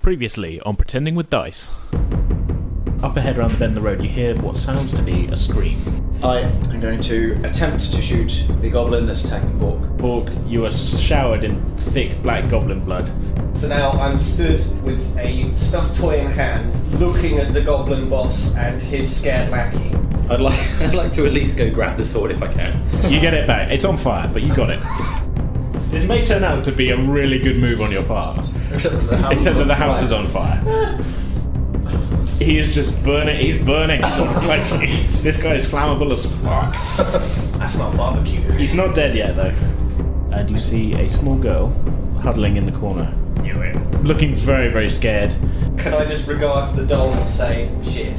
Previously on Pretending with Dice. Up ahead around the bend of the road you hear what sounds to be a scream. I am going to attempt to shoot the goblin that's attacking Bork. Bork, you are showered in thick black goblin blood. So now I'm stood with a stuffed toy in hand, looking at the goblin boss and his scared lackey. I'd like to at least go grab the sword if I can. You get it back. It's on fire, but you got it. This may turn out to be a really good move on your part. Except that the house is on fire. He is just burning. He's burning. This guy is flammable as fuck. That's not barbecue. He's not dead yet, though. And you see a small girl huddling in the corner, looking very, very scared. Can I just regard the doll and say, shit?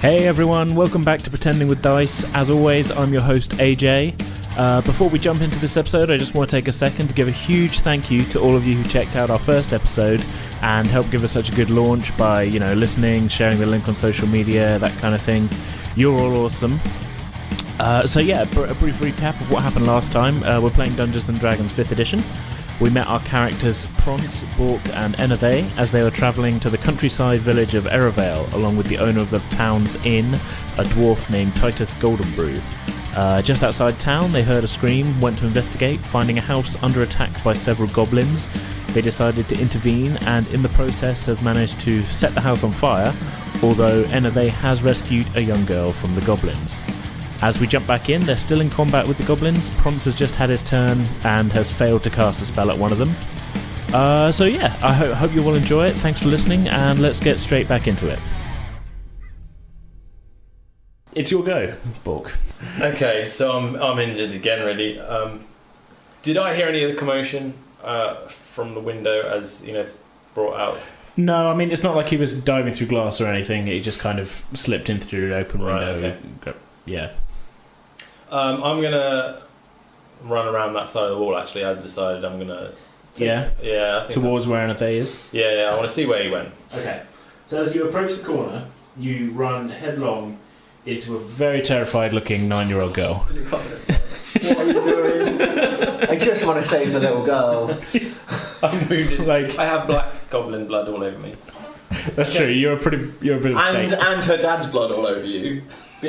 Hey everyone, welcome back to Pretending with Dice. As always, I'm your host AJ. Before we jump into this episode, I just want to take a second to give a huge thank you to all of you who checked out our first episode and helped give us such a good launch by, listening, sharing the link on social media, that kind of thing. You're all awesome. A brief recap of what happened last time. We're playing Dungeons & Dragons 5th edition. We met our characters Pronce, Bork and Enothe as they were travelling to the countryside village of Erivale along with the owner of the town's inn, a dwarf named Titus Goldenbrew. Just outside town they heard a scream, went to investigate, finding a house under attack by several goblins. They decided to intervene and in the process have managed to set the house on fire, although Enothe has rescued a young girl from the goblins. As we jump back in, they're still in combat with the goblins. Pronce has just had his turn and has failed to cast a spell at one of them. I hope you will enjoy it. Thanks for listening, and let's get straight back into it. It's your go, Bork. Okay, so I'm injured again, really. Did I hear any of the commotion from the window as brought out? No, I mean it's not like he was diving through glass or anything. He just kind of slipped in through an open window. Okay. Yeah. I'm gonna run around that side of the wall. Actually, I've decided I'm gonna. I think towards where Enothe is. Yeah. I want to see where he went. Okay. So as you approach the corner, you run headlong into a very terrified-looking 9-year-old girl. What are you doing? I just want to save the little girl. I'm wounded. I have black goblin blood all over me. That's true. You're a bit of a snake. And her dad's blood all over you.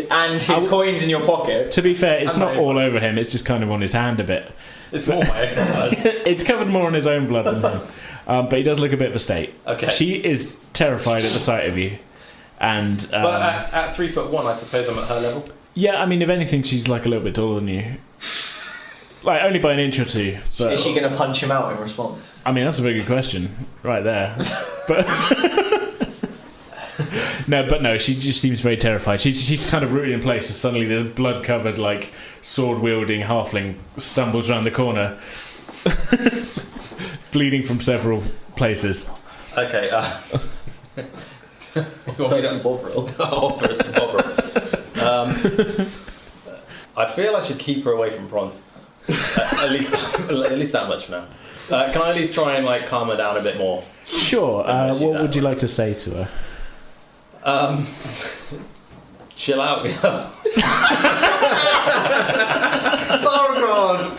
And his coins in your pocket. To be fair, it's not all over him, it's just kind of on his hand a bit. It's more my own blood. It's covered more on his own blood than him. But he does look a bit of a state. Okay. She is terrified at the sight of you. And but at 3'1", I suppose I'm at her level? Yeah, I mean, if anything, she's like a little bit taller than you. Only by an inch or two. But, is she going to punch him out in response? I mean, that's a very good question. Right there. But... No, she just seems very terrified. She's kind of rooted in place as suddenly the blood-covered, sword-wielding halfling stumbles around the corner, bleeding from several places. Okay, Offer some Bovril. I feel I should keep her away from Pronce. At least that much for now. Can I at least try and calm her down a bit more? Sure. What would you like to say to her? Chill out, girl. Oh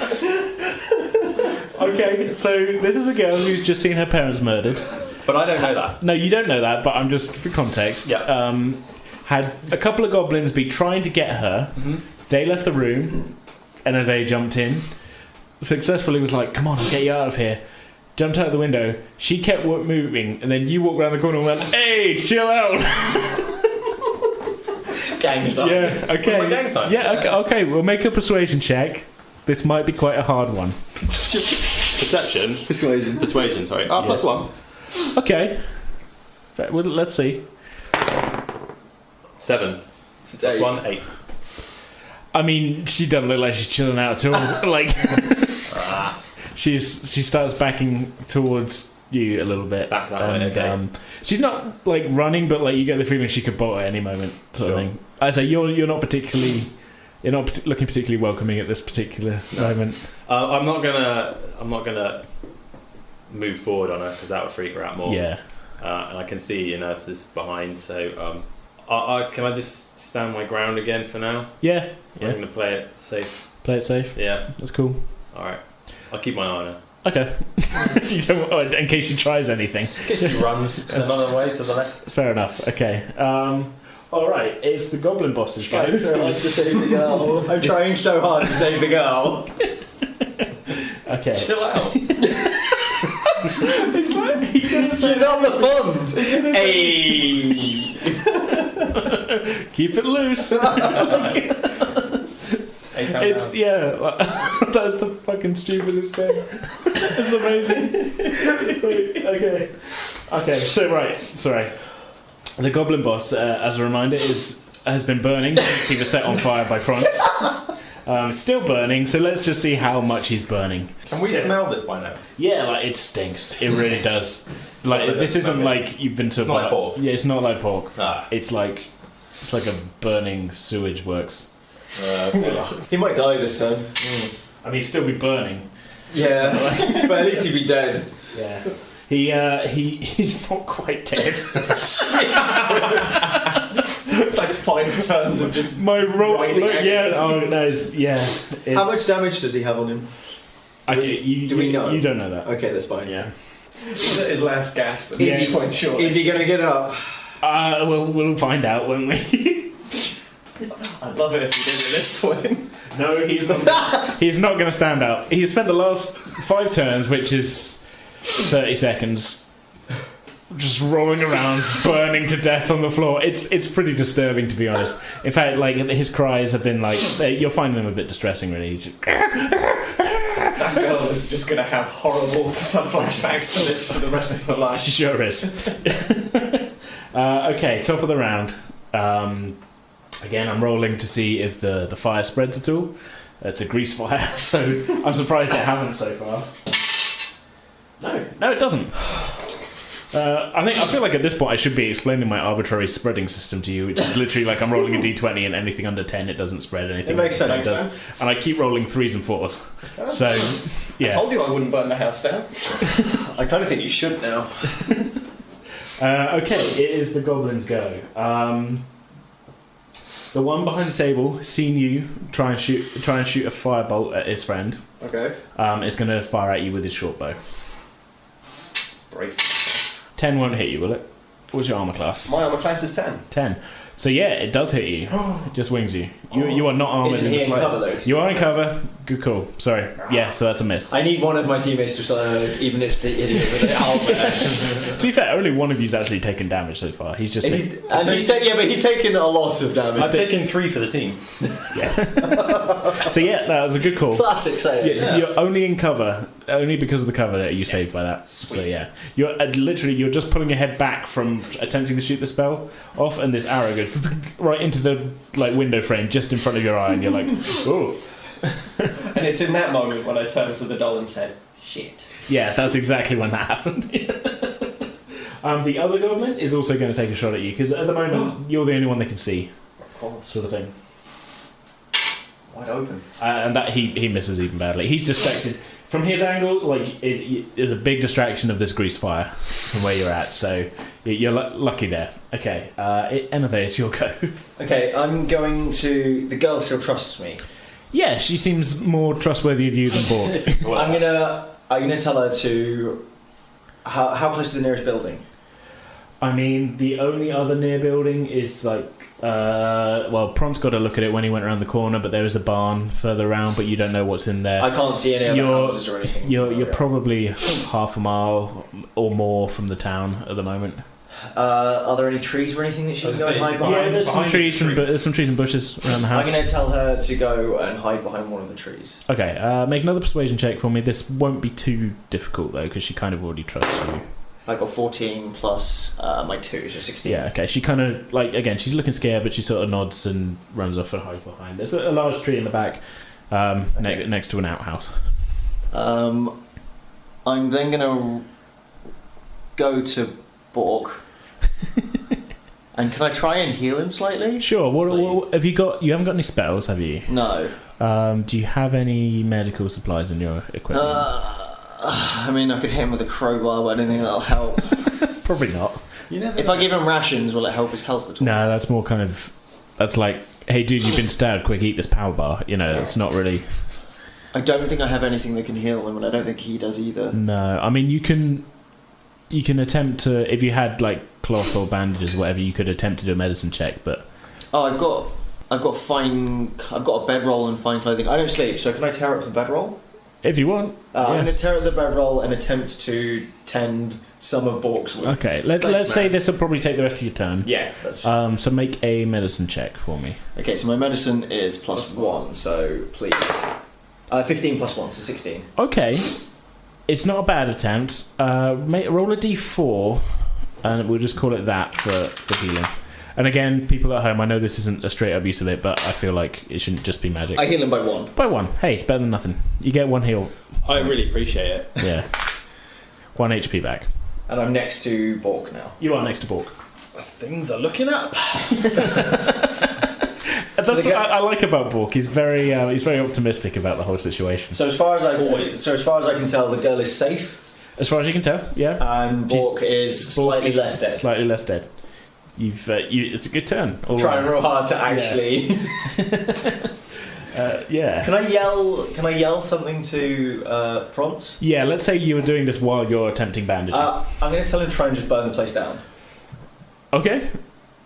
god. Okay, so this is a girl who's just seen her parents murdered. But I don't know that. No, you don't know that, but I'm just, for context, had a couple of goblins be trying to get her. Mm-hmm. They left the room, and then they jumped in. Successfully was like, come on, I'll get you out of here. Jumped out the window. She kept moving, and then you walked around the corner and went, hey, chill out. Gang sign. Yeah, okay. My gang sign. Yeah, okay, we'll make a persuasion check. This might be quite a hard one. Perception? Persuasion, sorry. Plus 1. Okay. Well, let's see. 7. Plus 1, 8. I mean, she doesn't look like she's chilling out at all. She starts backing towards you a little bit. Back that way, okay. She's not like running, but like you get the feeling she could bolt at any moment, sort of thing. I'd say you're not looking particularly welcoming at this particular moment. I'm not gonna move forward on her because that would freak her out more. Yeah. And I can see Enothe is behind, so can I just stand my ground again for now? Yeah. I'm gonna play it safe. Play it safe. Yeah. That's cool. All right. I'll keep my eye on her. Okay. You don't, in case she tries anything. In case she runs another way to the left. Fair enough. Okay. All right. It's the goblin boss's go. Trying so hard to save the girl. I'm trying so hard to save the girl. Okay. Chill out. It's like You're not the funds. Hey. keep it loose. It's that's the fucking stupidest thing. It's amazing. Okay. So right, sorry. The goblin boss, as a reminder, has been burning since he was set on fire by Pronce. It's still burning, so let's just see how much he's burning. Can we smell this by now? Yeah, like it stinks. It really does. Like this isn't like you've been to. It's not like pork. Yeah, it's not like pork. Ah. It's like a burning sewage works. He might die this time. I mean, he'd still be burning. Yeah, but at least he'd be dead. Yeah. He's not quite dead. It's like 5 turns of just My roll. writhing agony. Yeah. Oh no. How much damage does he have on him? Do we know? You don't know that. Okay, that's fine. Yeah. He's at his last gasp, but Yeah. he's point short. Is he gonna get up? We'll find out, won't we? I'd love it if he did at this point. No, he's not. He's not going to stand up. He's spent the last 5 turns, which is 30 seconds, just rolling around, burning to death on the floor. It's pretty disturbing, to be honest. In fact, like his cries have been like you're finding them a bit distressing, really. He's just, That girl is just going to have horrible flashbacks to this for the rest of her life. she sure is. Okay, top of the round. Again, I'm rolling to see if the fire spreads at all. It's a grease fire, so I'm surprised it hasn't so far. No, it doesn't. I feel like at this point I should be explaining my arbitrary spreading system to you, which is literally like I'm rolling a d20 and anything under 10 it doesn't spread. Anything It makes under 10 sense. does. And I keep rolling 3s and 4s. So, I yeah. told you I wouldn't burn the house down. I kind of think you should now. Okay, it is the goblin's go. The one behind the table, seen you try and shoot a firebolt at his friend. Okay. Is going to fire at you with his short bow. Brace. 10 won't hit you, will it? What's your armor class? My armor class is 10. 10. So yeah, it does hit you. It just wings you. You are not armored Isn't in he the in slightest. cover though? You are in cover. Good call. Sorry. Yeah, so that's a miss. I need one of my teammates to survive, even if the idiot with the helmet. To be fair, only one of you's actually taken damage so far. He's just... And he said, yeah, but he's taken a lot of damage. I've taken 3 for the team. So yeah, that was a good call. Classic saying. Yeah. You're only in cover, only because of the cover that you saved by that. Sweet. So yeah, you're you're just pulling your head back from attempting to shoot the spell off, and this arrow goes right into the window frame just in front of your eye, and you're like, oh. And it's in that moment when I turned to the doll and said, shit. Yeah, that's exactly when that happened. The other goblin is also going to take a shot at you because at the moment you're the only one they can see, Of course. sort of thing. Wide open. And that he misses even badly. He's distracted from his angle. Like there's a big distraction of this grease fire from where you're at. So you're lucky there. Okay, Enothe, it's your go. Okay, I'm going to... The girl still trusts me. Yeah, she seems more trustworthy of you than Bork. I'm gonna tell her to... How close to the nearest building? I mean, the only other near building is like... Pronce got a look at it when he went around the corner, but there is a barn further around, but you don't know what's in there. I can't see any other houses or anything. You're probably half a mile or more from the town at the moment. Are there any trees or anything that she can go and hide behind? Yeah, there's some behind trees the tree. and there's some trees and bushes around the house. I'm going to tell her to go and hide behind one of the trees. Okay, make another persuasion check for me. This won't be too difficult though, because she kind of already trusts you. I got 14 plus my 2, so 16. Yeah, okay. She kind of again, she's looking scared, but she sort of nods and runs off and hides behind. There's a large tree in the back, next to an outhouse. I'm then going to go to Bork. And can I try and heal him slightly? Sure. What have you got? You haven't got any spells, have you? No. Do you have any medical supplies in your equipment? I mean, I could hit him with a crowbar, but I don't think that'll help. Probably not. If I give him rations, will it help his health at all? No, that's more kind of... That's like, hey, dude, you've been stabbed. Quick, eat this power bar. You know, it's not really... I don't think I have anything that can heal him, and I don't think he does either. No, I mean, you can attempt to... If you had, like, cloth or bandages or whatever, you could attempt to do a medicine check, but... Oh, I've got a bedroll and fine clothing. I don't sleep, so can I tear up the bedroll? If you want. I'm going to tear up the bedroll and attempt to tend some of Bork's wounds. Okay, let's say this will probably take the rest of your turn. Yeah, that's fine. So make a medicine check for me. Okay, so my medicine is +1, so please. 15 +1, so 16. Okay, it's not a bad attempt. Roll a d4, and we'll just call it that for healing. And again, people at home, I know this isn't a straight up use of it, but I feel like it shouldn't just be magic. I heal him by 1. By 1. Hey, it's better than nothing. You get 1 heal. I really appreciate it. Yeah. 1 HP back. And I'm next to Bork now. You are next to Bork. Things are looking up. That's what I like about Bork. He's very optimistic about the whole situation. So as far as I can tell, the girl is safe. As far as you can tell, yeah. And Bork is slightly less dead. Slightly less dead. It's a good turn. I'm trying real hard to actually. Yeah. Can I yell something to Pronce? Yeah. Let's say you were doing this while you're attempting bandaging. I'm going to tell him to try and just burn the place down. Okay.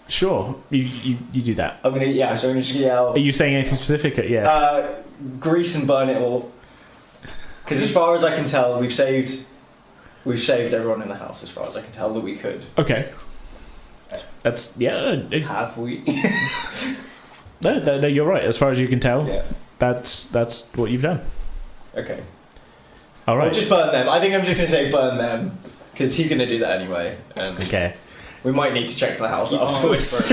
Sure. You do that. So I'm going to just yell. Are you saying anything specific? Yeah. Grease and burn it all. Because as far as I can tell, we've saved everyone in the house. As far as I can tell, that we could. Okay. That's Have we? No, you're right. As far as you can tell, Yeah. that's what you've done. Okay. All right. Well, just burn them. I think I'm just going to say burn them because he's going to do that anyway. And Okay. we might need to check the house afterwards.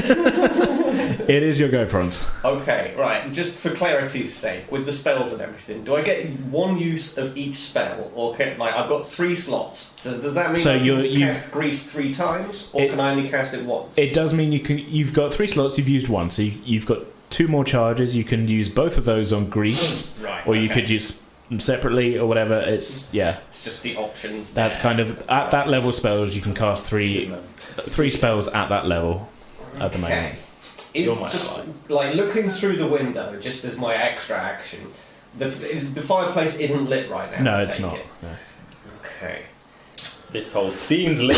It is your go, Pronce. Okay, right. Just for clarity's sake, with the spells and everything, do I get 1 use of each spell, or I've got 3 slots? So does that mean I can cast Grease 3 times, or can I only cast it once? It does mean you've got 3 slots. You've used 1, so you've got 2 more charges. You can use both of those on Grease, right? Or you could use them separately or whatever. It's just the options. That's kind of at that level spells. You can cast 3 spells at that level at the moment. Looking through the window, just as my extra action, the fireplace isn't lit right now. No, it's not. No. Okay. This whole scene's lit.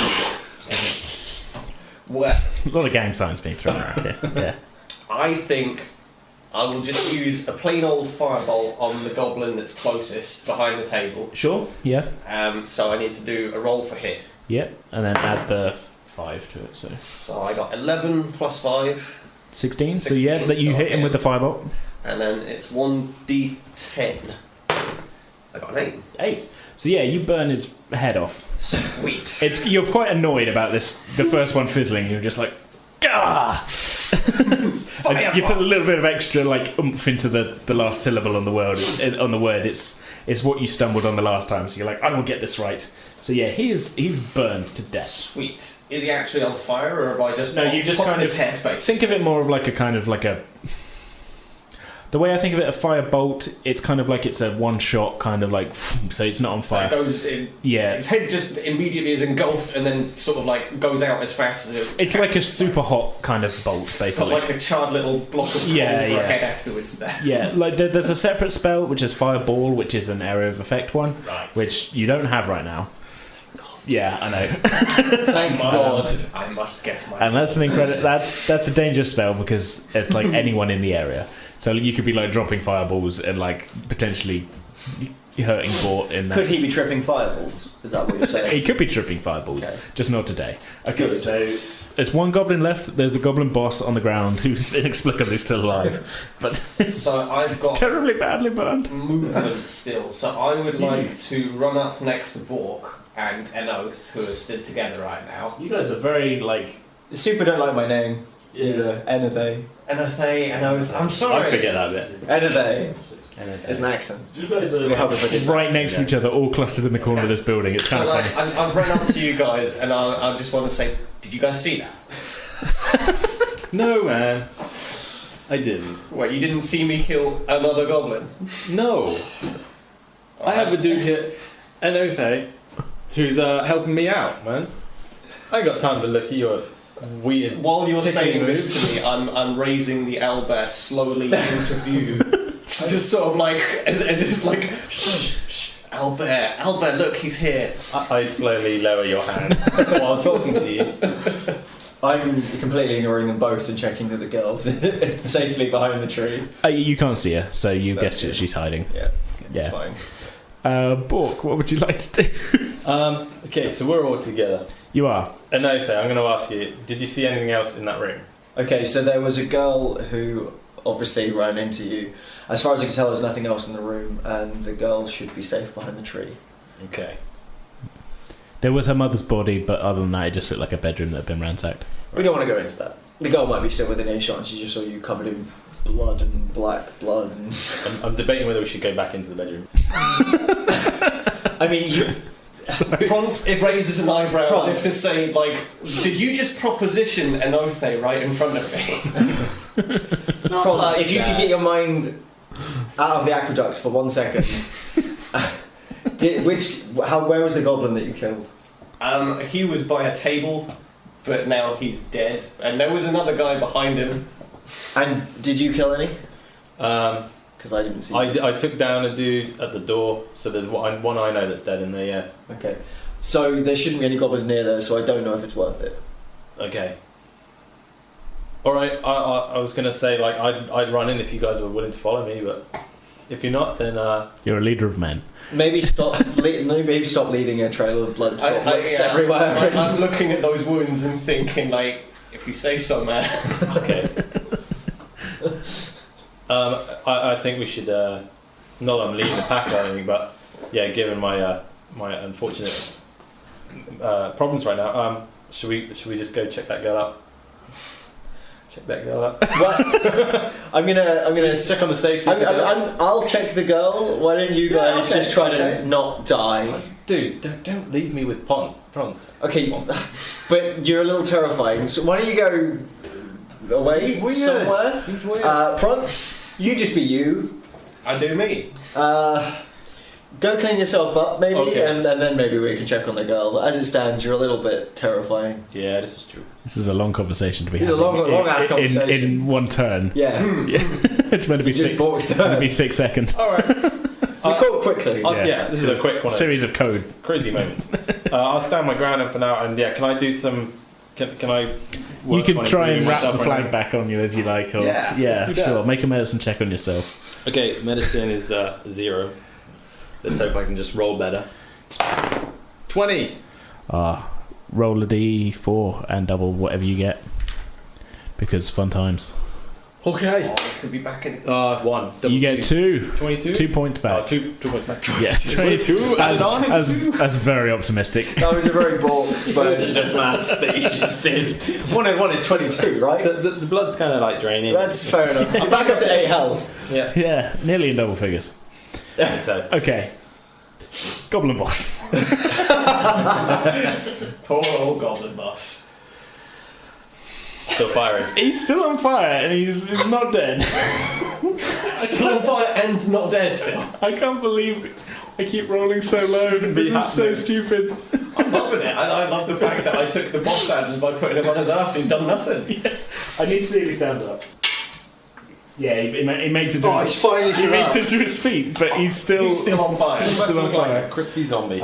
Well, A lot of gang signs being thrown around here. Yeah. I think I will just use a plain old firebolt on the goblin that's closest behind the table. Sure. Yeah. So I need to do a roll for hit. Yep. And then add the 5 to it. So I got 11 plus 5. 16. So yeah, that you hit him with the firebolt. And then it's 1d10. I got an 8. 8. So yeah, you burn his head off. Sweet. You're quite annoyed about this. The first one fizzling. You're just like, gah! And you put a little bit of extra oomph into the last syllable on the word. It's what you stumbled on the last time. So you're like, I will get this right. So yeah, he's burned to death. Sweet. Is he actually on fire, or have I just you just kind his of head, basically? Think of it more of like a. The way I think of it, a fire bolt, it's kind of like it's a one shot kind of so it's not on fire. So it goes in. Yeah. His head just immediately is engulfed and then sort of goes out as fast as it. It's like a super hot kind of bolt, basically. It's got like a charred little block of coal for a head afterwards there. Yeah, there's a separate spell which is fireball, which is an area of effect one, right, which you don't have right now. Yeah, I know. Thank God. I must get my. And that's an incredible. That's a dangerous spell because it's like anyone in the area. So you could be dropping fireballs and potentially hurting Bort in that. Could he be tripping fireballs? Is that what you're saying? He could be tripping fireballs, just not today. Okay, Good. so there's one goblin left. There's the goblin boss on the ground who's inexplicably still alive, but so I've got terribly badly burned. Movement still. So I would like to run up next to Bork and Enothe, who are stood together right now. You guys are very The super don't like my name. Either Enothe. Enothe, I'm sorry. I forget that bit. Enothe. It's an accent. You guys are right next to each other, all clustered in the corner of this building. It's kind of funny. I've run up to you guys, and I just want to say, did you guys see that? No, man. I didn't. What, you didn't see me kill another goblin? No. I have a dude here, Enothe, who's helping me out, man. I ain't got time to look at your weird. While you're saying moves. this to me, I'm raising the owlbear slowly into view, just sort of like as if like, shh, owlbear, look, he's here. I slowly lower your hand while talking to you. I'm completely ignoring them both and checking that the girl's safely behind the tree. You can't see her, so you guess that she's hiding. Yeah, it's fine. Bork, what would you like to do? Okay, so we're all together. You are. Enothe, I'm going to ask you, did you see anything else in that room? Okay, so there was a girl who obviously ran into you. As far as I can tell, there's nothing else in the room, and the girl should be safe behind the tree. Okay. There was her mother's body, but other than that, it just looked like a bedroom that had been ransacked. We don't want to go into that. The girl might be still within earshot, and she just saw you covered in blood and black blood. And I'm debating whether we should go back into the bedroom. I mean, you. Pronce raises an eyebrow Pronce. as if to say, like, did you just proposition Enothe right in front of me? Pronce, if you could get your mind out of the aqueduct for 1 second. Where was the goblin that you killed? He was by a table, but now he's dead. And there was another guy behind him. And did you kill any? Because I didn't see. I took down a dude at the door, so there's one I know that's dead in there. Yeah. Okay. So there shouldn't be any goblins near there, so I don't know if it's worth it. Okay. All right. I was gonna say like I'd run in if you guys were willing to follow me, but if you're not, then You're a leader of men. Maybe stop. Maybe stop leading a trail of blood droplets everywhere. I'm looking at those wounds and thinking, like, if you say so, man. Okay. I think we should not that I'm leading the pack or anything, but yeah, given my my unfortunate problems right now, should we just go check that girl out? Check that girl out. What? I'm gonna check on the safety. I'll check the girl. Why don't you guys just try to not die? Dude, don't leave me with Pronce. Okay, but you're a little terrifying. So why don't you go away He's weird. somewhere? He's weird. Pronce, you just be you. I do me. Go clean yourself up, maybe, Okay. and then maybe we can check on the girl. But as it stands, you're a little bit terrifying. Yeah, this is true. This is a long conversation to be It's a having. long conversation. In one turn. Yeah. It's meant to be Just 6. Bork's It's meant to turn. be 6 seconds. All right. We talk quickly. Yeah, this is a quick one. Series of code. Crazy moments. I'll stand my ground for now, and yeah, can I do some? Can I? You can try and improving wrap the myself flag right back on you if you like. Or, Yeah, let's do that. sure. Make a medicine check on yourself. now? Okay, medicine is 0. Let's hope I can just roll better. 20. Roll a d4 and double whatever you get. Because fun times. Okay. Oh, I could be back in. 1. You get 2. 22. 2 points back. 2 points back. Yeah, 22. As very optimistic. That was a very bold version of maths that you just did. 1 and 1 is 22, right? The blood's kind of like draining. That's fair enough. I'm back up to 8 health. Yeah. Yeah, nearly in double figures. So. Okay. Goblin boss. Poor old goblin boss. Still firing. He's still on fire and he's not dead. Still on fire and not dead still. I can't believe I keep rolling so low. This is so stupid. I'm loving it. I love the fact that I took the boss out just by putting him on his ass. He's done nothing. Yeah. I need to see if he stands up. Yeah, he makes it to Oh, his, he's finally he makes it to his feet, but he's still on fire. He must Still on look like fire. a crispy zombie.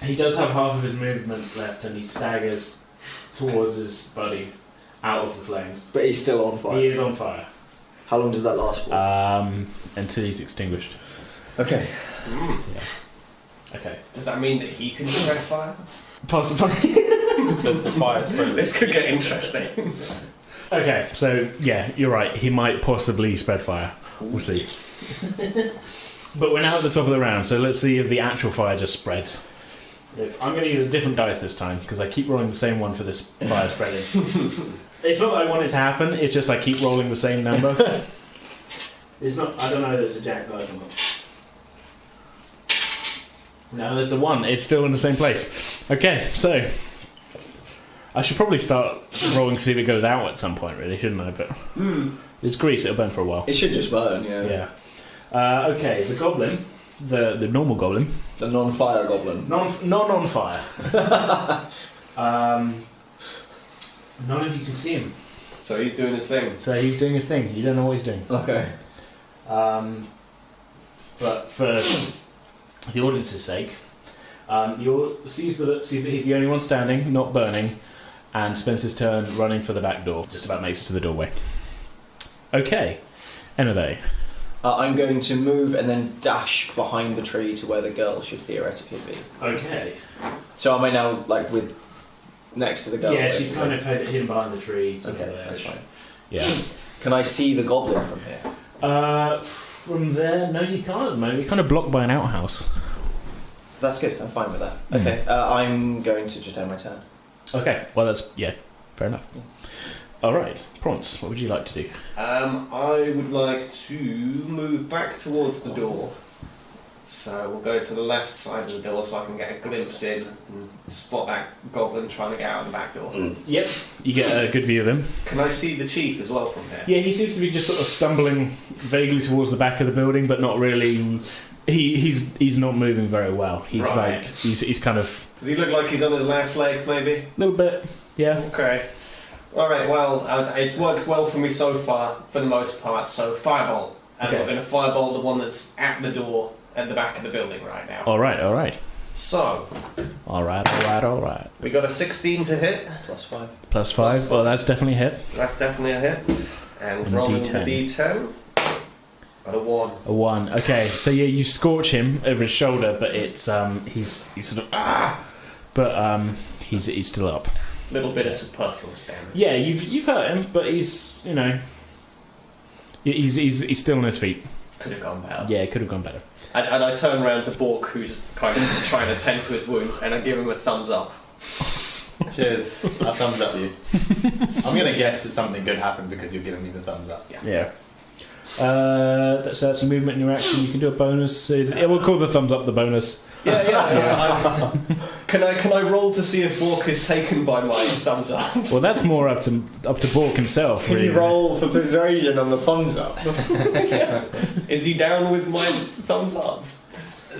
He does have half of his movement left, and he staggers towards his buddy out of the flames. But he's still on fire. He is on fire. How long does that last for? Until he's extinguished. Okay. Okay. Does that mean that he can spread fire? Possibly. There's the fire spread. This could get interesting. Okay, so yeah, you're right. He might possibly spread fire. We'll see. But we're now at the top of the round, so let's see if the actual fire just spreads. I'm going to use a different dice this time because I keep rolling the same one for this fire spreading. It's not that I want it to happen, it's just I keep rolling the same number. It's not. I don't know if it's a jack dice or not. No, it's a 1. It's still in the same place. Okay, so I should probably start rolling to see if it goes out at some point, really, shouldn't I? But it's grease; it'll burn for a while. It should just burn, Yeah. Okay, the goblin, the normal goblin, the non-fire goblin, non on fire. None of you can see him. So he's doing his thing. You don't know what he's doing. Okay. But for the audience's sake, sees that he's the only one standing, not burning, and spends his turn running for the back door. Just about makes it to the doorway. Okay, Enothe. I'm going to move and then dash behind the tree to where the girl should theoretically be. Okay. So am I now with next to the girl? Yeah, she's kind of hidden behind the tree. Okay, that's fine. Yeah. Can I see the goblin from here? From there, no, you can't at the moment. You're kind of blocked by an outhouse. That's good. I'm fine with that. Okay. I'm going to just end my turn. Okay. Well, that's fair enough. Yeah. All right, Pronce, what would you like to do? I would like to move back towards the door. So we'll go to the left side of the door so I can get a glimpse in and spot that goblin trying to get out of the back door. Yep. You get a good view of him. Can I see the chief as well from here? Yeah, he seems to be just sort of stumbling vaguely towards the back of the building, but not really. He's not moving very well. He's right. he's kind of. Does he look like he's on his last legs, maybe? A little bit. Yeah. Okay. Alright, well, it's worked well for me so far, for the most part, so firebolt. And we're going to firebolt the one that's at the door at the back of the building right now. Alright. So. Alright. We got a 16 to hit. +5. +5. Well, that's definitely a hit. So that's definitely a hit. And rolling the D10. Got a 1. A 1. Okay, so yeah, you scorch him over his shoulder, but it's he's sort of but he's still up. Little bit of superfluous damage. Yeah, you've hurt him, but he's he's still on his feet. Could have gone better. Yeah, it could have gone better. And I turn around to Bork, who's kind of trying to tend to his wounds, and I give him a thumbs up. Cheers. I thumbs up you. I'm going to guess that something good happened because you're giving me the thumbs up. Yeah. That's a movement in your action. You can do a bonus. We'll call the thumbs up the bonus. Yeah. Can I roll to see if Bork is taken by my thumbs up? Well, that's more up to Bork himself. Can really. you roll for persuasion on the thumbs up? Yeah. Is he down with my thumbs up?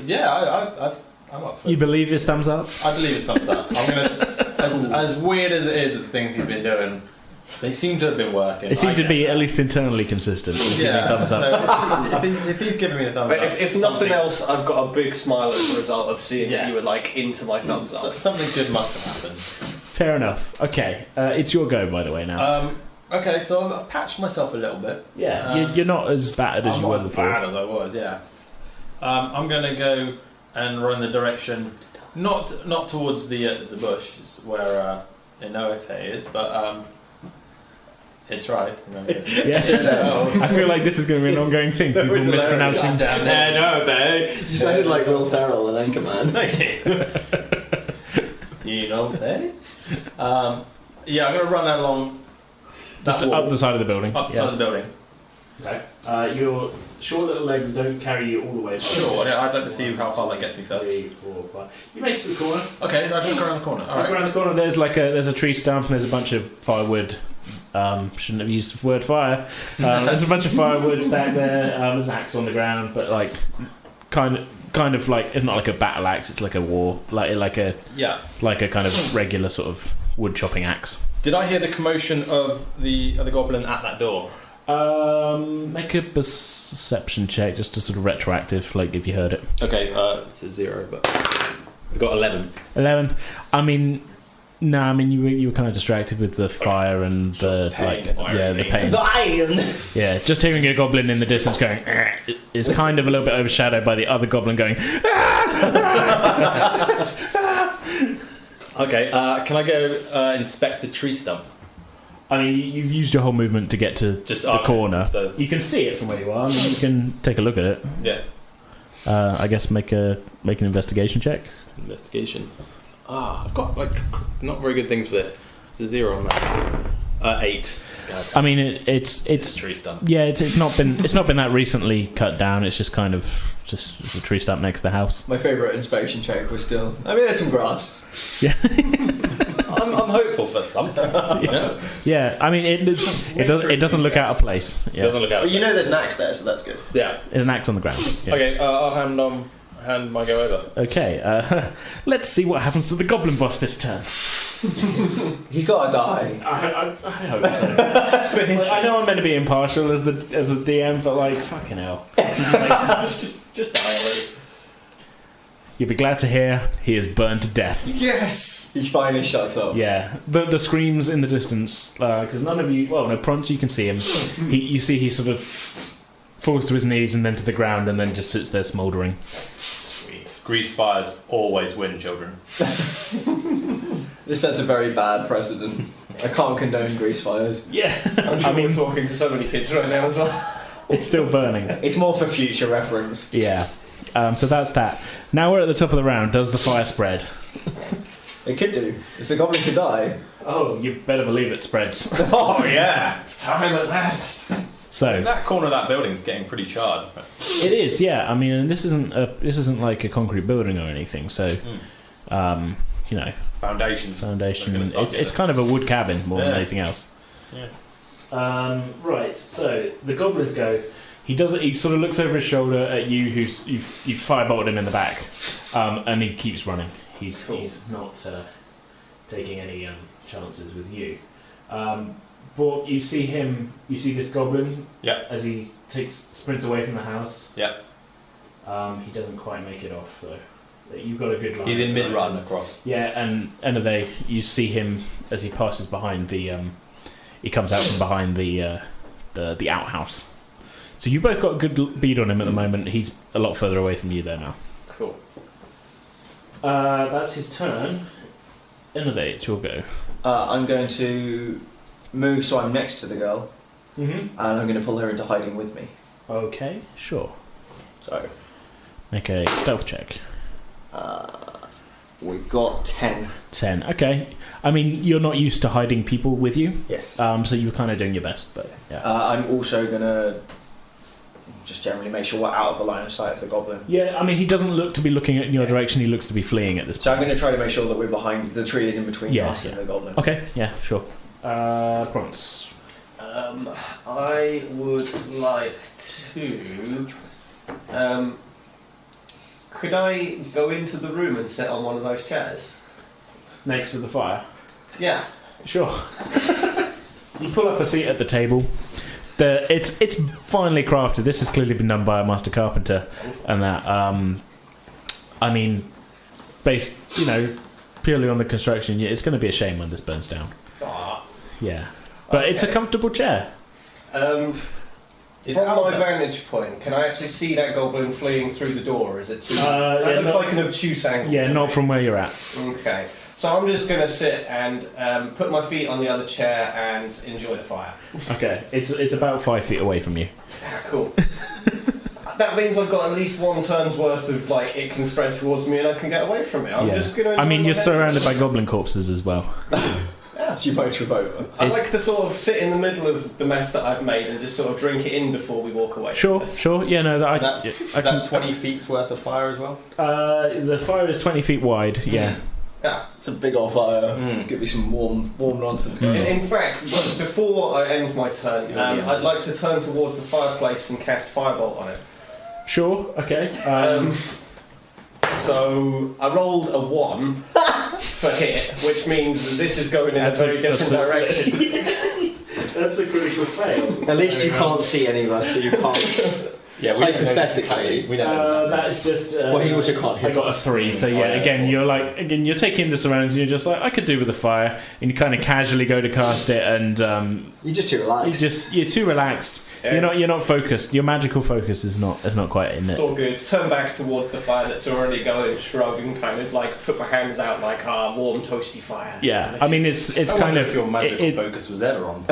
Yeah, I'm up for it. You believe his thumbs up? I believe his thumbs up. I'm gonna, as weird as it is, the things he's been doing, they seem to have been working. It seemed to be at least internally consistent. Thumbs up. So if he's giving me a thumbs but up, if nothing else, I've got a big smile as a result of seeing that you were into my thumbs up. Something good must have happened. Fair enough. Okay, it's your go, by the way. Now. Okay, so I've patched myself a little bit. Yeah, you're not as battered as you were before. Bad as I was. Yeah. I'm going to go and run the direction, not towards the bush where Enothe is, but. It's right. Yeah. I feel like this is going to be an ongoing thing. People mispronouncing Enothe. You sounded like Will Ferrell in Anchorman. Thank you. Enothe? Yeah, I'm going to run that along. Just up the side of the building. Up the side of the building. Okay. Your short little legs don't carry you all the way. Sure. I'd like to see how far that gets me first. 3, 4, 5. You make it to the corner. Okay, I can go around the corner. All right. Around the corner, there's a tree stump and there's a bunch of firewood. Shouldn't have used the word fire. There's a bunch of firewood stacked there. There's an axe on the ground, but like kind of like it's not like a battle axe. It's like a war, like a kind of regular sort of wood chopping axe. Did I hear the commotion of the goblin at that door? Make a perception check just to sort of retroactive, like if you heard it. Okay, it's a 0, but we got 11. 11. I mean. No, I mean you were kind of distracted with the fire and the pain, the pain. The iron. Yeah, just hearing a goblin in the distance going is kind of a little bit overshadowed by the other goblin going. Okay, can I go inspect the tree stump? I mean, you've used your whole movement to get to the corner. So you can see it from where you are. And you can take a look at it. Yeah. I guess make an investigation check. Investigation. I've got like not very good things for this. It's a 0 on that. 8. God. I mean, it's a tree stump. Yeah, it's not been that recently cut down. It's just kind of it's a tree stump next to the house. My favourite inspection check was still. I mean, there's some grass. Yeah. I'm hopeful for something. Yeah. I mean, it doesn't look out of place. Yeah. It doesn't look out. But there's an axe there, so that's good. Yeah. There's an axe on the ground. Yeah. Okay, I'll hand my go over. Okay. Let's see what happens to the goblin boss this turn. He's got to die. I hope so. I know I'm meant to be impartial as the DM, but like, fucking hell. Just die already. You'll be glad to hear he is burned to death. Yes! He finally shuts up. Yeah. The screams in the distance, because none of you... Well, no, Pronce, you can see him. You see he sort of falls to his knees and then to the ground and then just sits there smouldering. Sweet. Grease fires always win, children. This sets a very bad precedent. I can't condone grease fires. Yeah. I'm sure we're talking to so many kids right now as well. It's still burning. It's more for future reference. Yeah. So that's that. Now we're at the top of the round. Does the fire spread? It could do. If the goblin could die. Oh, you better believe it spreads. Oh yeah, it's time at last. So that corner of that building is getting pretty charred. It is, yeah. I mean, this isn't like a concrete building or anything. So, foundation. It's kind of a wood cabin more than anything else. Yeah. Right. So the goblins go. He does it. He sort of looks over his shoulder at you, who's you've firebolted him in the back, and he keeps running. He's not taking any chances with you. But you see him. You see this goblin. Yeah. As he sprints away from the house. Yeah. He doesn't quite make it off though. You've got a good line. He's in mid-run across. Yeah, and Enothe, you see him as he passes behind the. He comes out from behind the outhouse. So you both got a good bead on him at the moment. He's a lot further away from you there now. Cool. That's his turn. Enothe, it's your go. I'm going to move so I'm next to the girl. Mm-hmm. And I'm going to pull her into hiding with me. Okay, sure. So make a stealth check. We've got 10. 10. Okay. I mean, you're not used to hiding people with you. Yes. So you were kind of doing your best, but yeah. I'm also going to just generally make sure we're out of the line of sight of the goblin. Yeah, I mean, he doesn't look to be looking in your direction. He looks to be fleeing at this point. So I'm going to try to make sure that we're behind the tree is in between us and the goblin. Okay. Yeah. Sure. Pronce. I would like to. Could I go into the room and sit on one of those chairs? Next to the fire? Yeah. Sure. You pull up a seat at the table. It's finely crafted. This has clearly been done by a master carpenter, and that. I mean, based purely on the construction, it's going to be a shame when this burns down. Yeah, but it's a comfortable chair. From my vantage point, can I actually see that goblin fleeing through the door? Is it too... that looks like an obtuse angle. Yeah, not from where you're at. Okay. So I'm just going to sit and put my feet on the other chair and enjoy the fire. Okay. It's about 5 feet away from you. Cool. That means I've got at least one turn's worth of, it can spread towards me and I can get away from it. I'm just going to... I mean, you're surrounded by goblin corpses as well. That's your motor boat. I like to sort of sit in the middle of the mess that I've made and just sort of drink it in before we walk away. Sure. Yeah, no, Is that 20 feet's worth of fire as well? The fire is 20 feet wide, yeah. Yeah. It's a big old fire. Give me some warm nonsense going on. In fact, before I end my turn, I'd like to turn towards the fireplace and cast Firebolt on it. Sure, okay. So I rolled a 1 for hit, which means that this is going in a very different direction. That's a crucial fail. At least you can't see any of us, so you can't. Yeah, hypothetically, we don't know. That is just. Well, he also can't hit. I got a 3, so yeah. Again, you're taking the surroundings. You're just like, I could do with a fire, and you kind of casually go to cast it, and you're just too relaxed. You're too relaxed. You're not focused. Your magical focus is not quite in it. It's all good. Turn back towards the fire that's already going, shrug, and kind of like put my hands out like warm, toasty fire. Yeah, I mean it's kind of if your magical focus was ever on.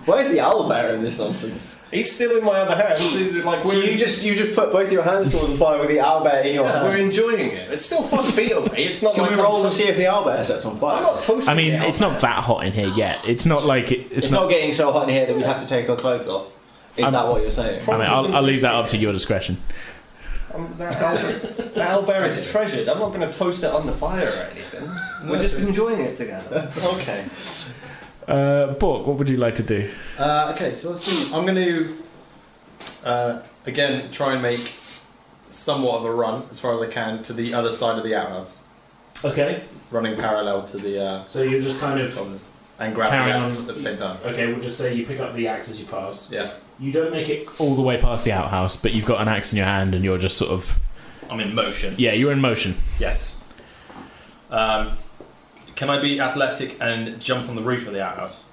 Where's the owlbear in this nonsense? He's still in my other hand. Like, So you just put both your hands towards the fire with the owlbear in your hand. we're enjoying it. It's still 5 feet away. It's not Can like we roll and see if the owlbear sets on fire? I'm not toasting. I mean, the it's not owlbear. that hot in here yet. It's not like It's not getting so hot in here that we have to take our clothes off. Is that what you're saying? I mean, I'll leave that up to your discretion. That owlbear is treasured. I'm not going to toast it on the fire or anything. We're just enjoying it together. Okay. Bork, what would you like to do? Okay, so let's see. I'm going to again try and make somewhat of a run as far as I can to the other side of the outhouse, Okay, running parallel to the so you're just kind of and grab carrying the on axe at the same time. Okay, we'll just say you pick up the axe as you pass. Yeah, You don't make it all the way past the outhouse, but you've got an axe in your hand and you're just sort of... I'm in motion. Yeah, you're in motion. Yes. Can I be athletic and jump on the roof of the outhouse?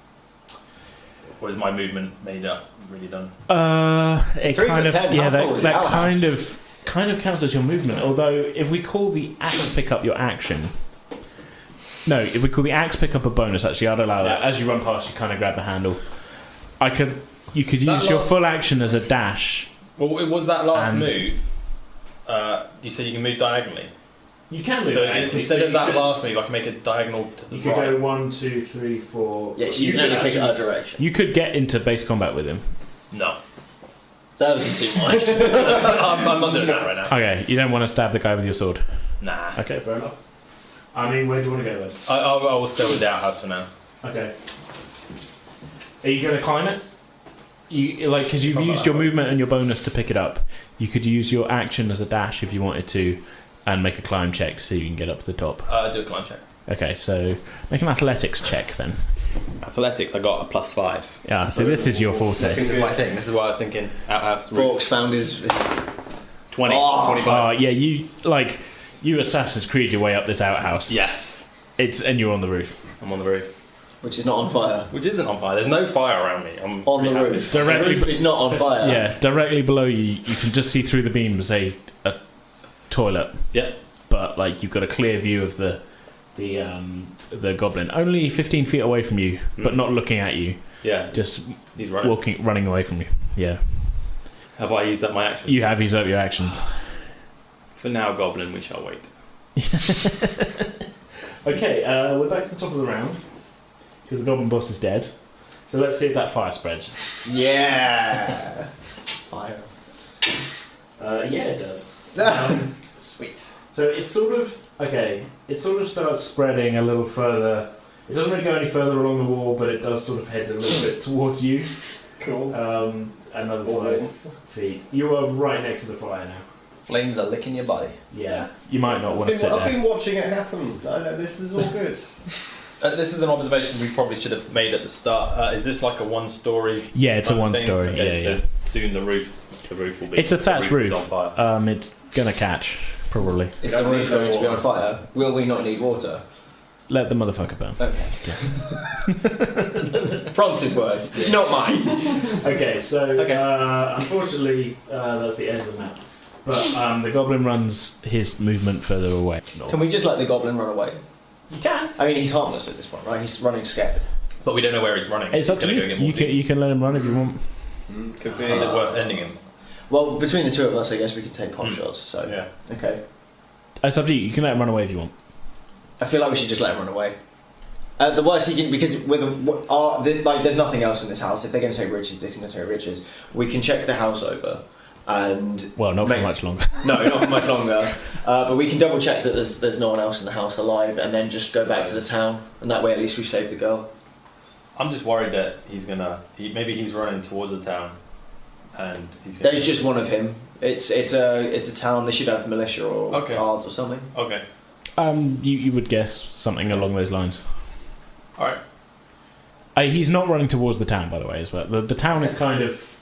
Or is my movement made up, really done? It 3 kind for of... 10, Yeah, how tall is the that outhouse? kind of counts as your movement, although if we call the axe pick up your action... No, if we call the axe pick up a bonus, actually, I'd allow that. As you run past, you kind of grab the handle. You could use your full action as a dash. Well, it was that last move. You said you can move diagonally. You can move So diagonally. instead of that last move, I can make a diagonal to the You could right. go 1, 2, 3, 4... Yes, you can only pick a direction. You could get into base combat with him. No. That wasn't too much. I'm not doing that right now. Okay, you don't want to stab the guy with your sword. Nah. Okay, fair enough. I mean, where do you want to go then? I will stay with the outhouse for now. Okay. Are you going to climb it? Because you've used your movement and your bonus to pick it up. You could use your action as a dash if you wanted to, and make a climb check to see if you can get up to the top. Do a climb check. Okay, so make an athletics check then. Athletics, I got a +5. Yeah, so this is your forte. This is my thing. This is what I was thinking. Outhouse. Brooks found his... 20. Oh. 25. Yeah, you Assassin's Creed your way up this outhouse. Yes. And you're on the roof. I'm on the roof. Which is not on fire. Which isn't on fire. There's no fire around me. I'm On the pretty roof. happy. Directly- The roof is not on fire. Yeah, directly below you, you can just see through the beams a toilet. Yeah. But you've got a clear view of the goblin, only 15 feet away from you, but not looking at you. Yeah. Just He's running. running away from you. Yeah, Have I used up my action? you have used up your action. For now, Goblin, we shall wait. Okay, we're back to the top of the round because the goblin boss is dead. So let's see if that fire spreads. Yeah. Fire. Yeah, it does. Sweet. So it's sort of starts spreading a little further. It doesn't really go any further along the wall, but it does sort of head a little bit towards you. Cool. Another 5 feet. You are right next to the fire now. Flames are licking your body. Yeah. You might not want to sit I've there. been watching it happen. I know this is all good. This is an observation we probably should have made at the start. Is this like a one-story? Yeah, it's a kind of thing? one-story. Okay, Yeah, so soon the roof will be. It's a thatched the roof. is on fire. It's gonna catch probably. Is the roof going to be on fire? Will we not need water? Let the motherfucker burn. Okay. Pronce's words, not mine. Okay, so unfortunately that's the end of the map. But the goblin runs his movement further away. Can we just let the goblin run away? You can. I mean, he's harmless at this point, right? He's running scared. But we don't know where he's running. It's up He's to gonna you. Go get more You can let him run if you want. Could be. Is it worth ending him? Well, between the two of us, I guess we could take pot shots. So Yeah. okay. It's up to you. You can let him run away if you want. I feel like we should just let him run away. The worst he can, because there's nothing else in this house. If they're going to take riches, they can take riches. We can check the house over, and Not for much longer. no, not for much longer. But we can double check that there's no one else in the house alive, and then just go back to the town. And that way, at least we've saved the girl. I'm just worried that maybe he's running towards the town, and he's. There's just one of him. It's a town. They should have militia or guards or something. Okay. You would guess something along those lines. All right. He's not running towards the town, by the way, as well. The town is kind of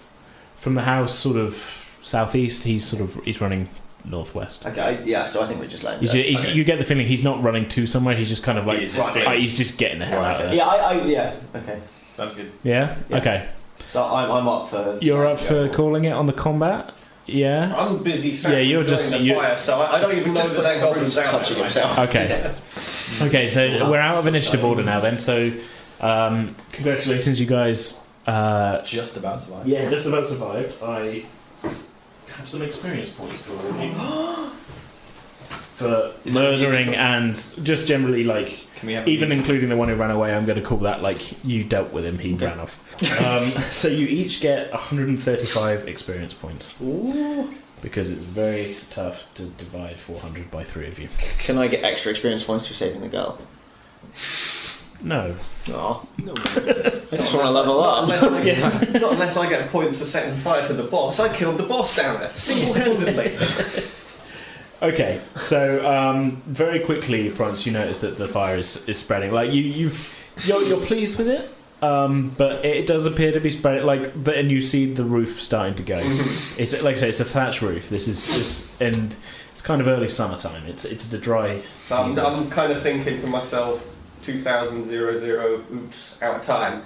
from the house, sort of southeast. He's running northwest. Okay, yeah. So I think we're just letting. Go. You get the feeling he's not running to somewhere. He's just kind of like He's just he's just getting the hell out of there. Yeah, yeah. Okay. That's good. Yeah? Yeah. Okay. So I'm up for. You're up for calling it on the combat. Yeah. I'm busy. You're just the fire, so I don't even know that goblin's out touching himself. Okay. Okay, so we're out of initiative order now then. So, congratulations, you guys. Just about survived. Yeah, just about survived. I have some experience points to award you for murdering and just generally even including the one who ran away. I'm going to call that you dealt with him. He ran off. So you each get 135 experience points. Ooh. Because it's very tough to divide 400 by 3 of you. Can I get extra experience points for saving the girl? No. Oh, no. I just want to level up. Not unless I get points for setting fire to the boss. I killed the boss down there single-handedly. Okay, so very quickly, Pronce, you notice that the fire is spreading. You're pleased with it, but it does appear to be spreading. And you see the roof starting to go. It's like I say, it's a thatch roof. And it's kind of early summertime. It's the dry. So I'm kind of thinking to myself, 2000 oops, out of time.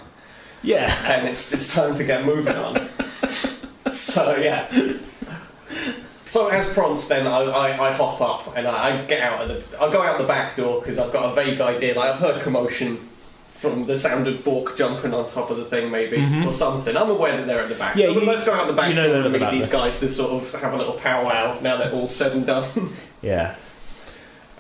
Yeah, and it's time to get moving on. So yeah. So as Pronce, then I hop up and I get out I'll go out the back door because I've got a vague idea. I've heard commotion from the sound of Bork jumping on top of the thing, maybe or something. I'm aware that they're at the back. Yeah, so let's go out the back door and meet these guys to sort of have a little powwow now they're all said and done. Yeah.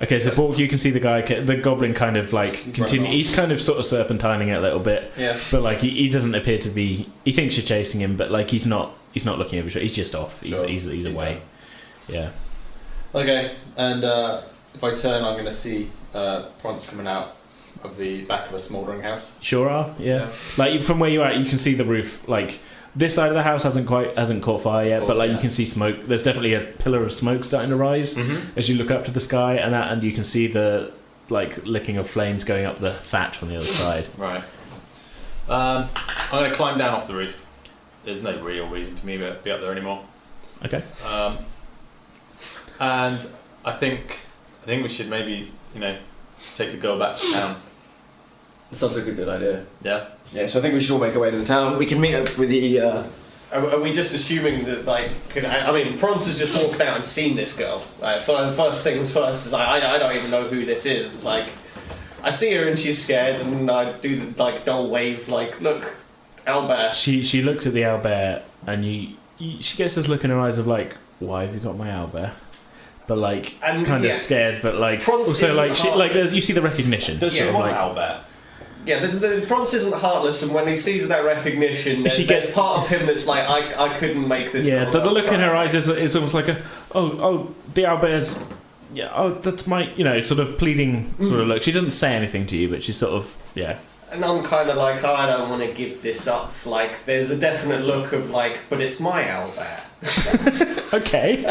Okay, so Bork, you can see the goblin kind of continue. He's kind of sort of serpentining it a little bit. Yeah. But he doesn't appear to be. He thinks you're chasing him, but he's not. He's not looking over. He's just off. He's away. Done. Yeah. Okay, and if I turn, I'm going to see Pronce coming out of the back of a smouldering house. Sure are. Yeah. From where you're at, you can see the roof. This side of the house hasn't caught fire yet, but you can see smoke. There's definitely a pillar of smoke starting to rise as you look up to the sky, and you can see the licking of flames going up the thatch on the other side. Right. I'm going to climb down off the roof. There's no real reason for me to be up there anymore. Okay. And I think we should maybe take the girl back to town. That sounds like a good idea. Yeah. Yeah, so I think we should all make our way to the town. We can meet up with the. Are we just assuming that Pronce has just walked out and seen this girl? First things first is I don't even know who this is. It's I see her and she's scared, and I do the dull wave look, owlbear. She looks at the owlbear, and she gets this look in her eyes of why have you got my owlbear? But kind of scared, but Pronce also you see the recognition. Does she want owlbear? Yeah, the Pronce isn't heartless, and when he sees that recognition, there's part of him that's I couldn't make this. Yeah, the look in her eyes is almost like the owlbear's. Yeah, that's my sort of pleading sort of look. She doesn't say anything to you, but she's sort of And I'm kind of I don't want to give this up. There's a definite look of but it's my owlbear. Okay.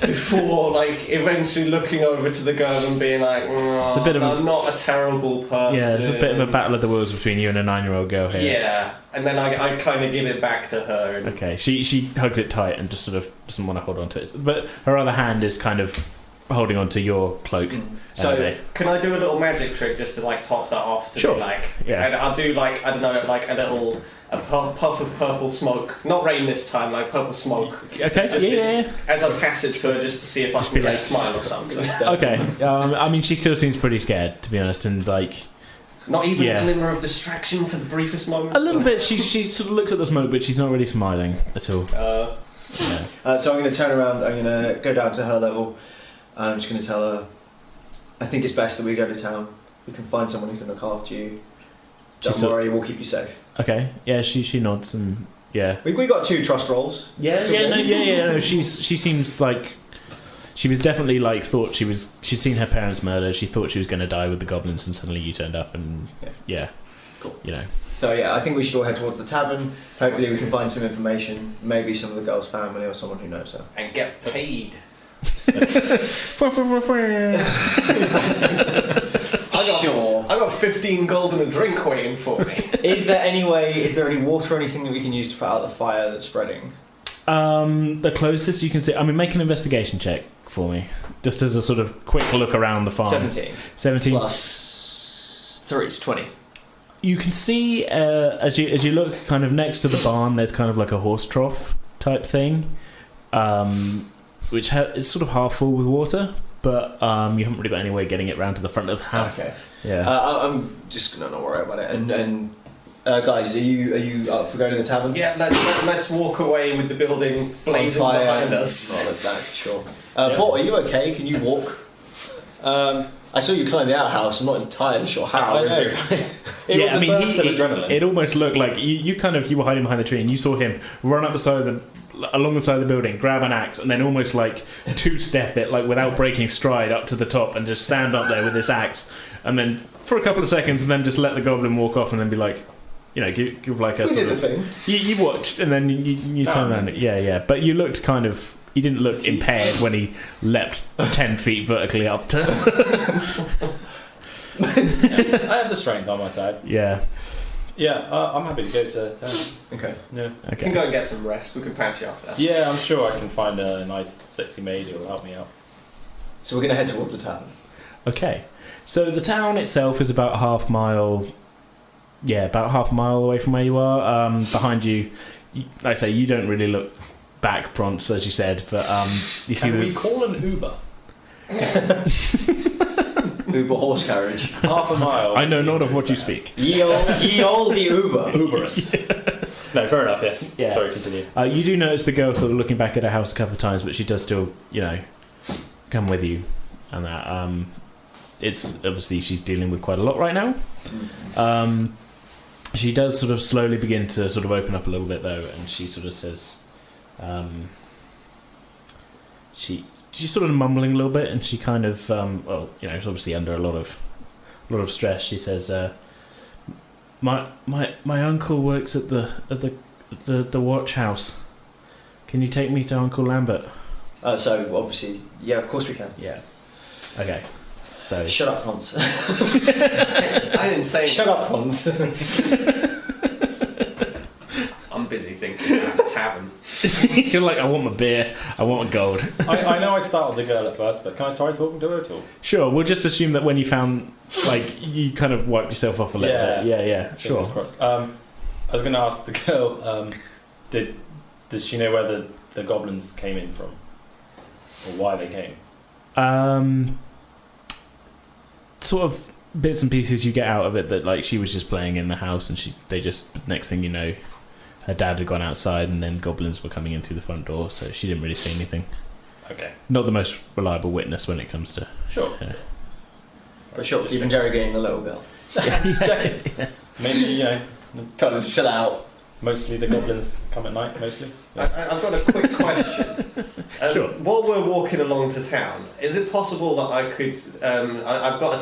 Before eventually looking over to the girl and being I'm not a terrible person. Yeah, there's a bit of a battle of the wills between you and a 9-year-old girl here. Yeah, and then I kind of give it back to her. And okay, she hugs it tight and just sort of doesn't want to hold on to it, but her other hand is kind of holding on to your cloak. So can I do a little magic trick just to top that off? Sure. And I'll do I don't know a puff of purple smoke, not rain this time, purple smoke. Okay. As I pass it to her, just to see if I can get a smile or something. Okay. She still seems pretty scared, to be honest, and not even a glimmer of distraction for the briefest moment. A little bit. She sort of looks at the smoke, but she's not really smiling at all. So I'm going to turn around. I'm going to go down to her level. I'm just going to tell her, I think it's best that we go to town. We can find someone who can look after you. Don't worry, we'll keep you safe. Okay. Yeah, she nods and we got 2 trust rolls. No, she seems she was definitely thought she'd seen her parents murdered. She thought she was going to die with the goblins, and suddenly you turned up, and cool. So I think we should all head towards the tavern. Hopefully we can find some information, maybe some of the girl's family or someone who knows her, and get paid. I got 15 gold and a drink waiting for me. Is there any water or anything that we can use to put out the fire that's spreading? The closest you can see. Make an investigation check for me, just as a sort of quick look around the farm. 17 17 plus 3 is 20. You can see as you look kind of next to the barn, there's kind of like a horse trough type thing, which is sort of half full with water, but you haven't really got any way of getting it round to the front of the house. Okay. Yeah. I'm just gonna not worry about it. And guys, are you up for going to the tavern? Yeah, let's walk away with the building blazing behind us. Sure. Bort, are you okay? Can you walk? I saw you climb the outhouse. I'm not entirely sure how. I know. It was a burst of adrenaline. It almost looked like you were hiding behind the tree, and you saw him run up along the side of the building, grab an axe, and then almost like two-step it, like without breaking stride, up to the top, and just stand up there with this axe, and then for a couple of seconds, and then just let the goblin walk off, and then be like, give like a sort of thing. You watched, and then you turn around. Yeah. But you looked kind of. He didn't look impaired when he leapt 10 feet vertically up to... I have the strength on my side. Yeah. Yeah, I'm happy to go to town. Okay. Yeah. Okay. We can go and get some rest. We can patch you up there. Yeah, I'm sure I can find a nice, sexy maid who will help me out. So we're going to head towards the tavern. Okay. So the town itself is about half a mile away from where you are. Behind you, like I say, you don't really look... back, Pronce, as you said, but you see. Can we call an Uber? Uber horse carriage. Half a mile. I know not of what you speak. Ye olde Uber. Uberus. No, fair enough. Yes. Yeah. Sorry, continue. You do notice the girl sort of looking back at her house a couple of times, but she does still, come with you, and that. It's obviously she's dealing with quite a lot right now. She does sort of slowly begin to sort of open up a little bit though, and she sort of says. She's sort of mumbling a little bit, and she kind of it's obviously under a lot of stress. She says, "My uncle works at the watch house. Can you take me to Uncle Lambert?" So obviously, yeah, of course we can. Yeah. Okay. So shut up, Pronce. I didn't say. Shut up, Pronce. I'm busy thinking about the tavern. You're like, I want my beer, I want my gold. I know I startled the girl at first, but can I try talking to her at all? Sure, we'll just assume that when you found, you kind of wiped yourself off a little bit. Yeah, sure. I was going to ask the girl, does she know where the goblins came in from? Or why they came? Sort of bits and pieces you get out of it that, she was just playing in the house, and next thing you know, her dad had gone outside, and then goblins were coming in through the front door, so she didn't really see anything. Okay. Not the most reliable witness when it comes to... Sure. Yeah. For sure, keep interrogating the little girl. Yeah, he's checking. Maybe, tell her to chill out. Mostly the goblins come at night, mostly. Yeah. I've got a quick question. Sure. While we're walking along to town, is it possible that I could... I've got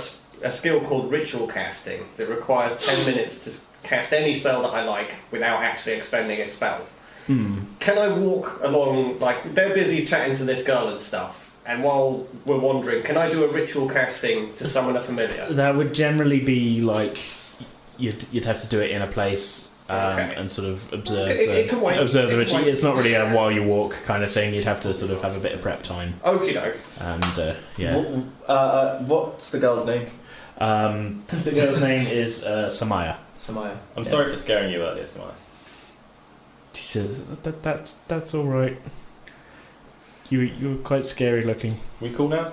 a skill called ritual casting that requires 10 minutes to cast any spell that I like without actually expending a spell. Can I walk along, they're busy chatting to this girl and stuff, and while we're wandering, can I do a ritual casting to summon a familiar? That would generally be you'd have to do it in a place and sort of observe observe the ritual. It's not really a while you walk kind of thing. You'd have to sort of have a bit of prep time. Okie doke. And yeah. What's the girl's name? The girl's name is Samaya. I'm sorry for scaring you earlier, Samaya. She says, that's all right. You were quite scary looking. We cool now?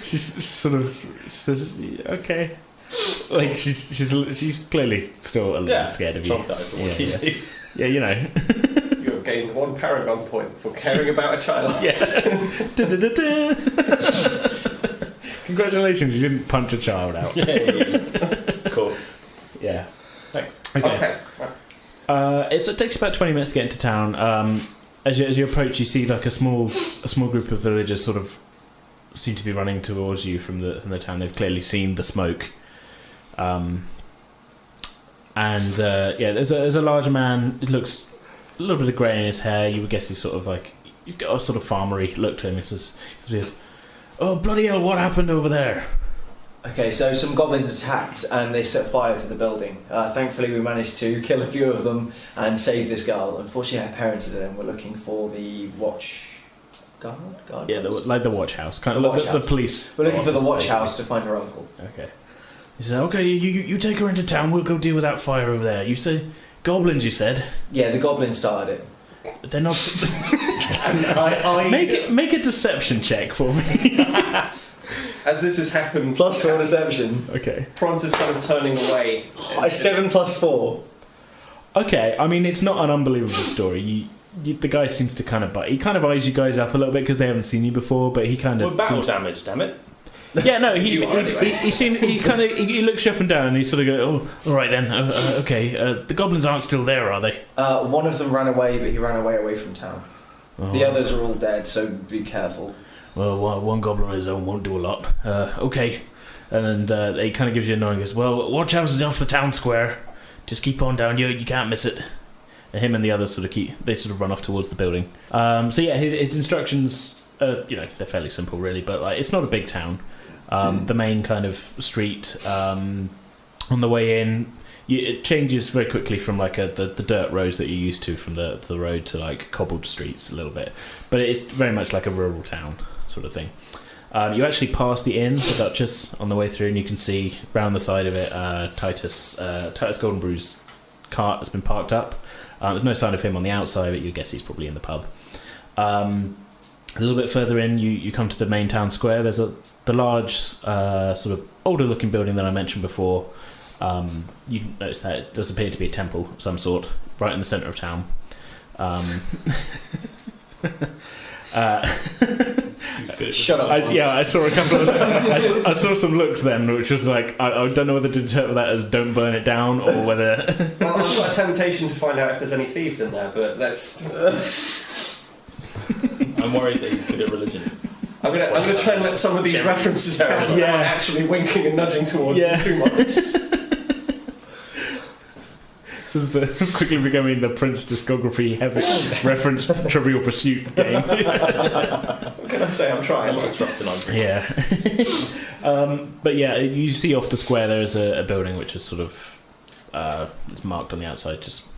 She's sort of says, okay. She's clearly still a little scared of you. Yeah, You have gained 1 paragon point for caring about a child. Yes. Congratulations, you didn't punch a child out. Cool. Yeah. Thanks. Okay. It takes about 20 minutes to get into town. As you approach, you see a small group of villagers sort of seem to be running towards you from the town. They've clearly seen the smoke. There's a large man. It looks a little bit of grey in his hair. You would guess he's sort of he's got a sort of farmery look to him. He says, "Oh bloody hell! What happened over there?" Okay, so some goblins attacked and they set fire to the building. Thankfully, we managed to kill a few of them and save this girl. Unfortunately, her parents are dead, and we're looking for the watch Guard? Yeah, like the watch house, kind of The watch the house. police. We're looking for the office, watch basically. house to find her uncle. Okay. He said, okay, you take her into town, we'll go deal with that fire over there. You say, goblins, you said? Yeah, the goblins started it. They're not... And I Make a deception check for me. as this has happened, +4 deception. Okay. Pronce is kind of turning away. 7 + 4. Okay, I mean, it's not an unbelievable story. The guy seems to kind of bite. He kind of eyes you guys up a little bit because they haven't seen you before, but he kind of... Well, battle damage, damn it. Yeah, no, You are anyway. he looks you up and down and he sort of goes, oh, all right then, okay, the goblins aren't still there, are they? One of them ran away, but he ran away from town. Oh. The others are all dead, so be careful. Well, one goblin on his own won't do a lot. Okay. And then he kind of gives you a nod and goes, well, watch house is off the town square. Just keep on down, you can't miss it. And him and the others sort of run off towards the building. So yeah, his instructions, they're fairly simple really, but like it's not a big town. The main kind of street, on the way in, it changes very quickly from like the dirt roads that you're used to from the road to like cobbled streets a little bit. But it's very much like a rural town sort of thing. You actually pass the inn, the Duchess, on the way through, and you can see round the side of it Titus Golden Brew's cart has been parked up. There's no sign of him on the outside, but you guess he's probably in the pub. A little bit further in, you come to the main town square. There's the large, sort of older-looking building that I mentioned before. You notice that it does appear to be a temple of some sort, right in the centre of town. Shut up. I saw a couple of... I saw some looks then, which was like, I don't know whether to interpret that as don't burn it down, or whether... Well, I've got a temptation to find out if there's any thieves in there, but that's... I'm worried that he's good at religion. I'm gonna try and let some of these references pass without actually winking and nudging towards them too much. This is quickly becoming the Prince discography heavy reference Trivial Pursuit game. What can I say? I'm trying. I'm trusting on. Yeah. But yeah, you see off the square there is a building which is sort of it's marked on the outside, just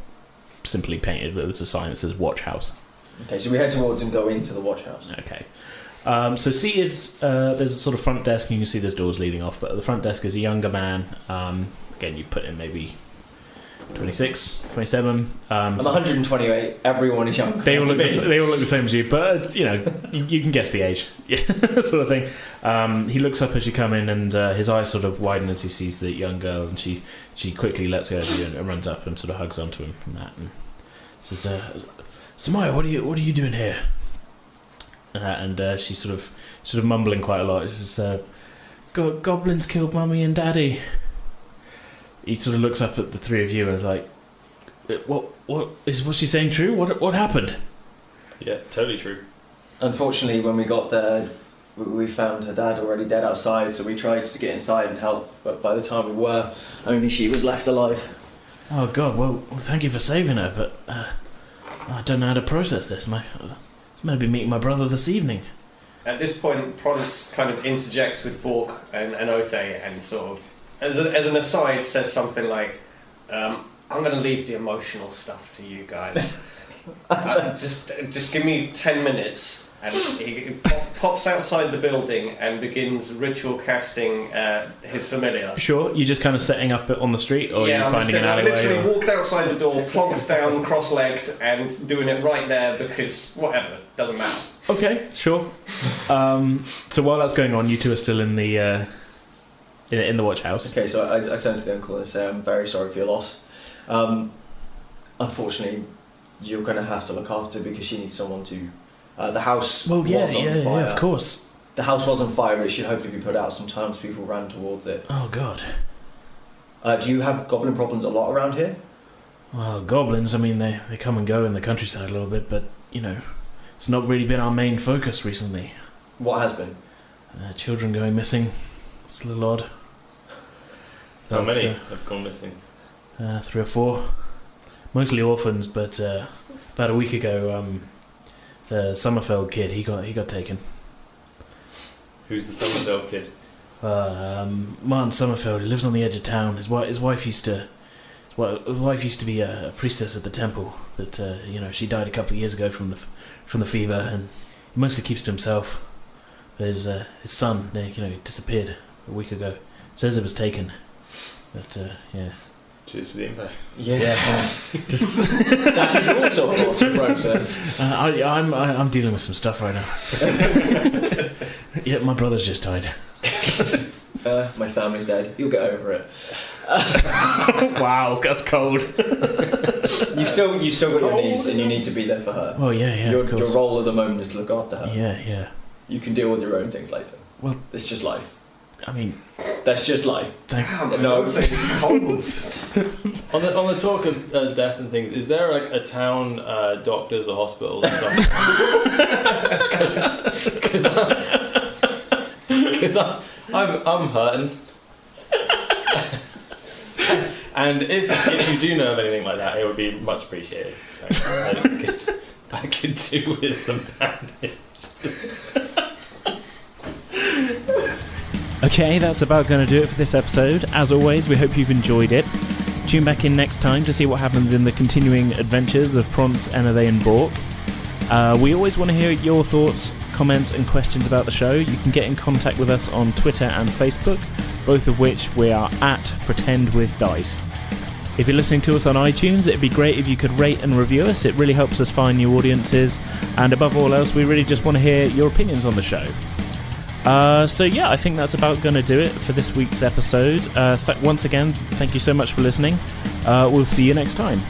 simply painted, but there's a sign that says Watch House. Okay, so we head towards and go into the watch house. Okay. So seated, there's a sort of front desk, and you can see there's doors leading off, but at the front desk is a younger man. Again, you put in maybe 26, 27. I'm 128. Everyone is young. They all look the same as you, but you can guess the age, yeah, sort of thing. He looks up as you come in, and his eyes sort of widen as he sees the young girl, and she quickly lets go of you and runs up and sort of hugs onto him from that, and says, "Samaya, what are you doing here?" And she's sort of mumbling quite a lot. She says, "Goblins killed Mummy and Daddy." He sort of looks up at the three of you and is like, "What's she saying true? What happened?" Yeah, totally true. Unfortunately, when we got there, we found her dad already dead outside, so we tried to get inside and help, but by the time we were, only she was left alive. Oh God, well thank you for saving her, but I don't know how to process this. I was meant to be meeting my brother this evening. At this point, Pronce kind of interjects with Bork and Enothe and sort of, as an aside, says something like, I'm going to leave the emotional stuff to you guys. Just give me 10 minutes. And he pops outside the building and begins ritual casting his familiar. Sure, you're just kind of setting up on the street, or yeah, you're finding an alleyway? Literally walked outside the door, plonked down, cross-legged, and doing it right there because whatever, doesn't matter. Okay, sure. So while that's going on, you two are still in the watch house. Okay, so I turn to the uncle and say, I'm very sorry for your loss. Unfortunately, you're going to have to look after her because she needs someone to... the house was on fire. Yeah, of course. The house was on fire, but it should hopefully be put out. Sometimes people ran towards it. Oh, God. Do you have goblin problems a lot around here? Well, goblins, I mean, they come and go in the countryside a little bit, but, it's not really been our main focus recently. What has been? Children going missing. It's a little odd. How many have gone missing? 3 or 4. Mostly orphans, but about a week ago, the Summerfeld kid, he got taken. Who's the Summerfeld kid? Martin Summerfeld. He lives on the edge of town. His wife used to be a priestess at the temple, but she died a couple of years ago from the fever, and mostly keeps to himself. His son, disappeared a week ago. Says it was taken, but yeah. Cheers for the info. Yeah. Just that is also a lot to process. I'm dealing with some stuff right now. Yeah, my brother's just died. My family's dead. You'll get over it. Wow, that's cold. You still got your niece, and you need to be there for her. Oh yeah. Your role at the moment is to look after her. Yeah. You can deal with your own things later. Well, it's just life. I mean, that's just life. No things cold. On the talk of death and things, is there like a town doctors or hospital or something? Because I'm hurting. And if you do know of anything like that, it would be much appreciated. I could do with some bandage. Okay, that's about going to do it for this episode. As always, we hope you've enjoyed it. Tune back in next time to see what happens in the continuing adventures of Pronce, Enothe and Bork. We always want to hear your thoughts, comments and questions about the show. You can get in contact with us on Twitter and Facebook, both of which we are at Pretend With Dice. If you're listening to us on iTunes, it'd be great if you could rate and review us. It really helps us find new audiences, and above all else, we really just want to hear your opinions on the show. So yeah, I think that's about going to do it for this week's episode. Once again, thank you so much for listening. We'll see you next time.